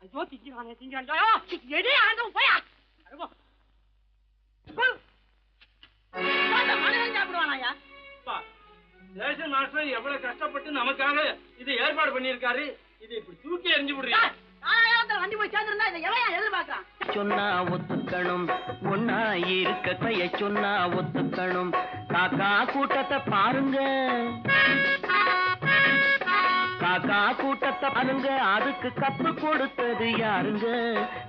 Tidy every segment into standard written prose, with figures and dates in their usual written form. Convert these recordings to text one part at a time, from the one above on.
ஐயோ திங்கிறானே எடே ஆண்டவன் போயா மனிதன் சாப்பிடுவானாயா? ரேஷன் மாஸ்டர் எவ்வளவு கஷ்டப்பட்டு நமக்காக இது ஏற்பாடு பண்ணிருக்காரு. இது இப்படி தூக்கி எறிஞ்சு விடுறியா? வண்டி போய் சேர்ந்திருந்தா இதை எவையா எதிர்பார்க்கலாம்? சொன்னா ஒத்துக்கணும், ஒன்னா இருக்க கைய சொன்னா ஒத்துக்கணும். காக்கா கூட்டத்தை பாருங்க, காக்கா கூட்டத்தை பாருங்க, அதுக்கு கத்து கொடுத்தது யாருங்க?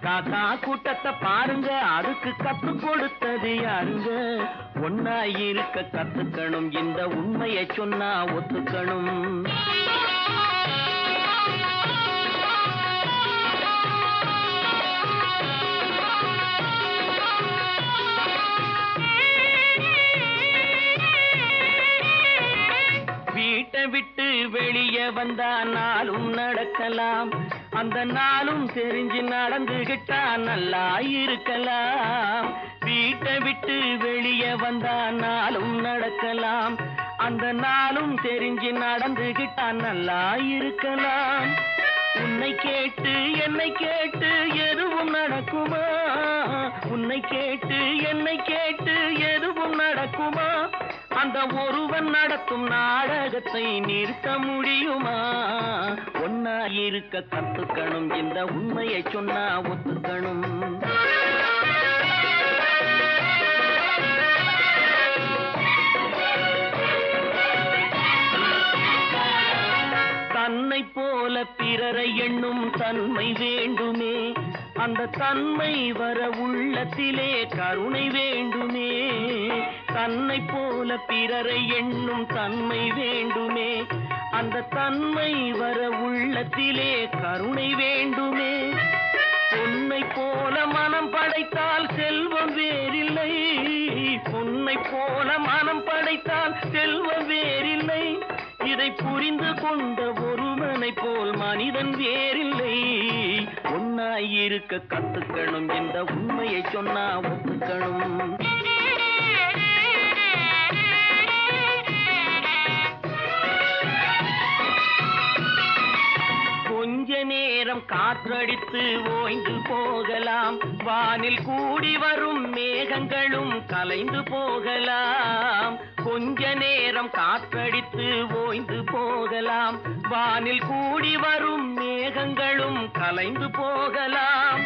காக்கா கூட்டத்தை பாருங்க, அதுக்கு கத்து கொடுத்தது யாருங்க? ஒன்னா இருக்க கத்துக்கணும், இந்த உண்மையை சொன்னா ஒத்துக்கணும். வீட்டை விட்டு வெளியே வந்தா நாளும் நடக்கலாம், அந்த நாளும் தெரிஞ்சு நடந்துகிட்டா நல்லா இருக்கலாம். வீட்டை விட்டு வெளியே வந்தா நாளும் நடக்கலாம், அந்த நாளும் தெரிஞ்சு நடந்துகிட்டா நல்லா இருக்கலாம். உன்னை கேட்டு என்னை கேட்டு எதுவும் நடக்குமா? உன்னை கேட்டு என்னை கேட்டு எதுவும் நடக்குமா? அந்த ஒருவன் நடத்தும் நாடகத்தை நிறுத்த முடியுமா? ஒன்னா இருக்க கத்துக்கணும், இந்த உண்மையை சொன்னா ஒத்துக்கணும். தன்னை போல பிறரை எண்ணும் தன்மை வேண்டுமே, அந்த தன்மை வர உள்ளத்திலே கருணை வேண்டுமே. தன்னை போல பிறரை எண்ணும் தன்மை வேண்டுமே, அந்த தன்மை வர உள்ளத்திலே கருணை வேண்டுமே. பொன்னை போல மனம் படைத்தால் செல்வம் வேறில்லை, பொன்னை போல மனம் படைத்தால் செல்வம் வேறில்லை. இதை புரிந்து கொண்ட ஒருவனை போல் மனிதன் வேறில்லை. ஒன்னாய் இருக்க கத்துக்கணும், இந்த உண்மையை சொன்னா ஒத்துக்கணும். கொஞ்ச நேரம் காற்றடித்து ஓய்ந்து போகலாம், வானில் கூடி வரும் மேகங்களும் கலைந்து போகலாம். கொஞ்ச நேரம் காற்றடித்து ஓய்ந்து போகலாம், வானில் கூடி வரும் மேகங்களும் கலைந்து போகலாம்.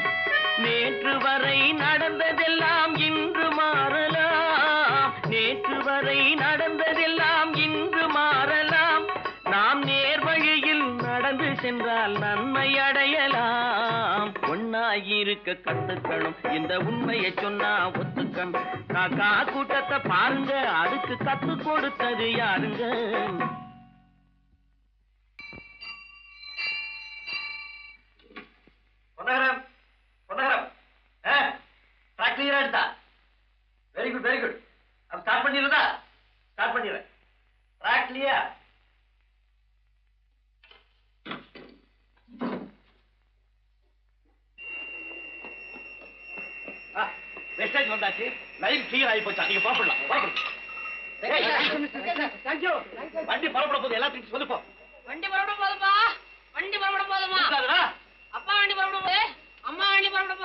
நேற்று வரை நடந்ததெல்லாம் இன்று மாறலாம், நேற்று வரை நடந்ததெல்லாம் இன்று மாறலாம். நாம் நேர் வழியில் நடந்து சென்றால் நன்மை அடையலாம். ஒன்னாயிருக்க கத்துக்கணும், இந்த உண்மையை சொன்னா ஒத்துக்கணும். காக்கா கூட்டத்தை பாருங்க, அதுக்கு கத்து கொடுத்தது யாருங்க? Very good very good. Start பண்ணிடுறதா? ஸ்டார்ட் பண்ணிடுறேன். Track clear. மெசேஜ் வந்தாச்சு, லைன் கிளியர் ஆகி போச்சா? நீங்க புறப்படலாம். வண்டி புறப்பட போகுது, எல்லாத்தையும் சொல்லுப்போ. வண்டி புறப்பட போதுப்பா, வண்டி புறப்பட போதுமா? அப்பா வண்டி புறப்பட போகுது, அம்மா வண்டி புறப்பட